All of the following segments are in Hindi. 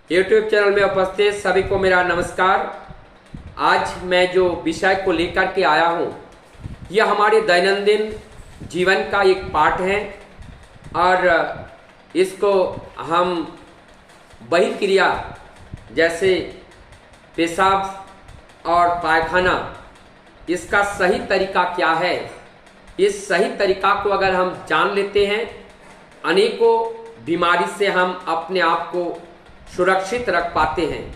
YouTube चैनल में उपस्थित सभी को मेरा नमस्कार। आज मैं जो विषय को लेकर के आया हूँ यह हमारे दैनंदिन जीवन का एक पार्ट है और इसको हम बहिक्रिया जैसे पेशाब और पायखाना, इसका सही तरीका क्या है, इस सही तरीका को अगर हम जान लेते हैं अनेकों बीमारी से हम अपने आप को सुरक्षित रख पाते हैं।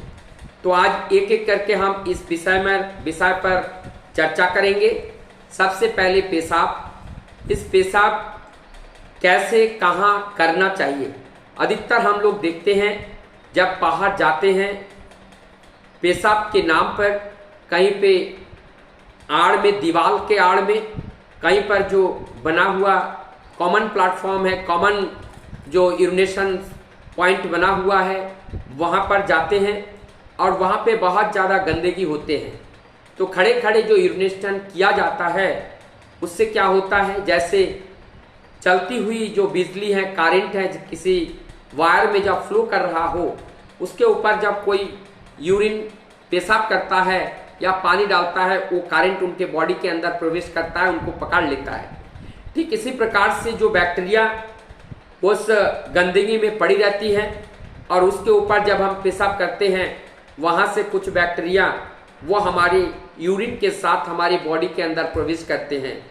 तो आज एक एक करके हम इस विषय पर चर्चा करेंगे। सबसे पहले पेशाब। इस पेशाब कैसे कहाँ करना चाहिए। अधिकतर हम लोग देखते हैं जब बाहर जाते हैं पेशाब के नाम पर कहीं पे आड़ में, दीवार के आड़ में, कहीं पर जो बना हुआ कॉमन प्लेटफॉर्म है, कॉमन जो यूरिनेशन पॉइंट बना हुआ है, वहाँ पर जाते हैं और वहाँ पे बहुत ज़्यादा गंदगी होते हैं। तो खड़े खड़े जो यूरिनेशन किया जाता है उससे क्या होता है, जैसे चलती हुई जो बिजली है, करंट है, किसी वायर में जब फ्लो कर रहा हो उसके ऊपर जब कोई यूरिन पेशाब करता है या पानी डालता है, वो करंट उनके बॉडी के अंदर प्रवेश करता है, उनको पकड़ लेता है। ठीक इसी प्रकार से जो बैक्टीरिया उस गंदगी में पड़ी रहती है और उसके ऊपर जब हम पेशाब करते हैं वहाँ से कुछ बैक्टीरिया वो हमारे यूरिन के साथ हमारी बॉडी के अंदर प्रवेश करते हैं,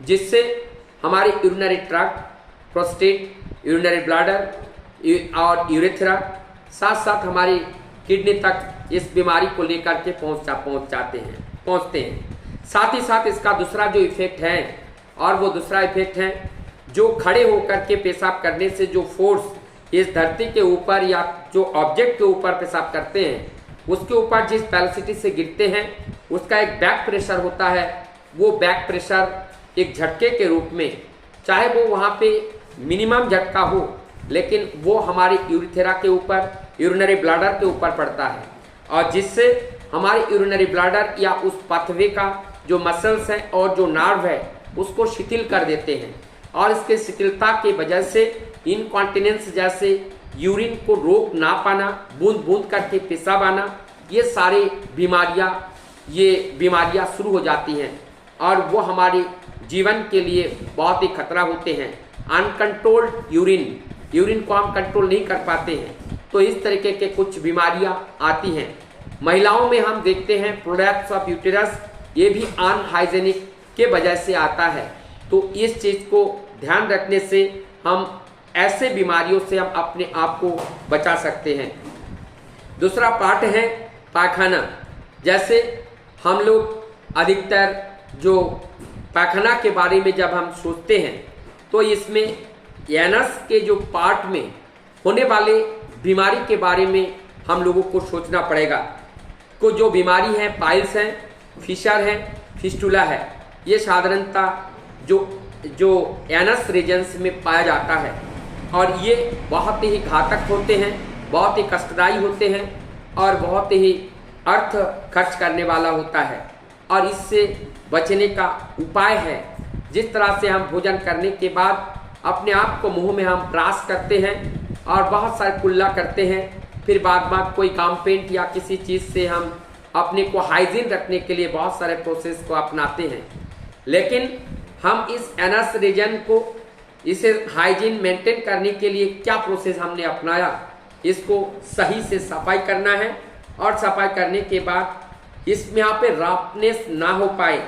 जिससे हमारे urinary tract, prostate, urinary bladder और यूरेथ्रा, साथ साथ हमारी किडनी तक इस बीमारी को लेकर के पहुंचते हैं। साथ ही साथ इसका दूसरा जो इफेक्ट है, और वो दूसरा इफेक्ट है जो खड़े होकर के पेशाब करने से जो फोर्स इस धरती के ऊपर या जो ऑब्जेक्ट के ऊपर पेशाब करते हैं उसके ऊपर जिस वेलोसिटी से गिरते हैं उसका एक बैक प्रेशर होता है। वो बैक प्रेशर एक झटके के रूप में, चाहे वो वहाँ पे मिनिमम झटका हो, लेकिन वो हमारे यूरिथेरा के ऊपर, यूरिनरी ब्लैडर के ऊपर पड़ता है और जिससे हमारे यूरिनरी ब्लैडर या उस पाथवे का जो मसल्स हैं और जो नर्व है उसको शिथिल कर देते हैं और इसके शिथिलता की वजह से इनकॉन्टिनेंस जैसे यूरिन को रोक ना पाना, बूंद बूंद करके पेशाब आना, ये सारी बीमारियां शुरू हो जाती हैं और वो हमारे जीवन के लिए बहुत ही खतरा होते हैं। अनकंट्रोल्ड यूरिन को हम कंट्रोल नहीं कर पाते हैं तो इस तरीके के कुछ बीमारियां आती हैं। महिलाओं में हम देखते हैं प्रोलैप्स ऑफ यूटेरस, ये भी अनहाइजेनिक के वजह से आता है। तो इस चीज़ को ध्यान रखने से हम ऐसे बीमारियों से हम अपने आप को बचा सकते हैं। दूसरा पार्ट है पायखाना। जैसे हम लोग अधिकतर जो पायखाना के बारे में जब हम सोचते हैं तो इसमें एनस के जो पार्ट में होने वाले बीमारी के बारे में हम लोगों को सोचना पड़ेगा। को जो बीमारी है पाइल्स है, फिशर है, फिस्टुला है, ये साधारणतः जो एनस रीजन्स में पाया जाता है और ये बहुत ही घातक होते हैं, बहुत ही कष्टदायी होते हैं और बहुत ही अर्थ खर्च करने वाला होता है। और इससे बचने का उपाय है, जिस तरह से हम भोजन करने के बाद अपने आप को मुंह में हम ब्रश करते हैं और बहुत सारे कुल्ला करते हैं, फिर बाद कोई काम पेंट या किसी चीज़ से हम अपने को हाइजीन रखने के लिए बहुत सारे प्रोसेस को अपनाते हैं। लेकिन हम इस एनस रीजन को, इसे हाइजीन मेंटेन करने के लिए क्या प्रोसेस हमने अपनाया, इसको सही से सफाई करना है और सफाई करने के बाद इसमें यहाँ पे रफनेस ना हो पाए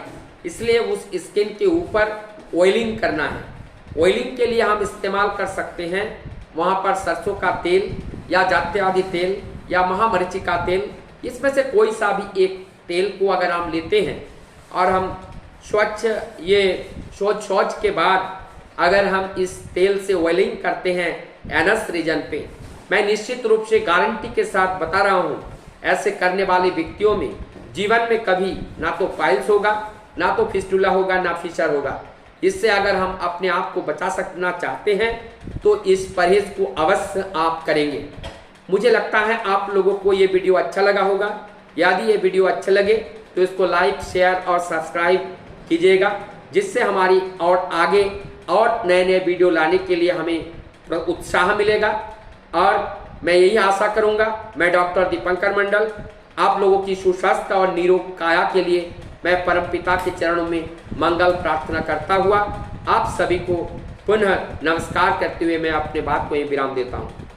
इसलिए उस स्किन के ऊपर ऑयलिंग करना है। ऑयलिंग के लिए हम इस्तेमाल कर सकते हैं वहाँ पर सरसों का तेल या जात्यादि तेल या महामरीची का तेल, इसमें से कोई सा भी एक तेल को अगर हम लेते हैं और हम शौच के बाद अगर हम इस तेल से ऑयलिंग करते हैं एनस रीजन पे, मैं निश्चित रूप से गारंटी के साथ बता रहा हूँ ऐसे करने वाले व्यक्तियों में जीवन में कभी ना तो पाइल्स होगा, ना तो फिस्टुला होगा, ना फिशर होगा। इससे अगर हम अपने आप को बचा सकना चाहते हैं तो इस परहेज को अवश्य आप करेंगे। मुझे लगता है आप लोगों को ये वीडियो अच्छा लगा होगा। यदि ये वीडियो अच्छा लगे तो इसको लाइक, शेयर और सब्सक्राइब कीजिएगा, जिससे हमारी और आगे और नए नए वीडियो लाने के लिए हमें उत्साह मिलेगा और मैं यही आशा करूंगा। मैं डॉक्टर दीपंकर मंडल आप लोगों की सुस्वस्थ और निरोग काया के लिए मैं परमपिता के चरणों में मंगल प्रार्थना करता हुआ आप सभी को पुनः नमस्कार करते हुए मैं अपने बात को ये विराम देता हूँ।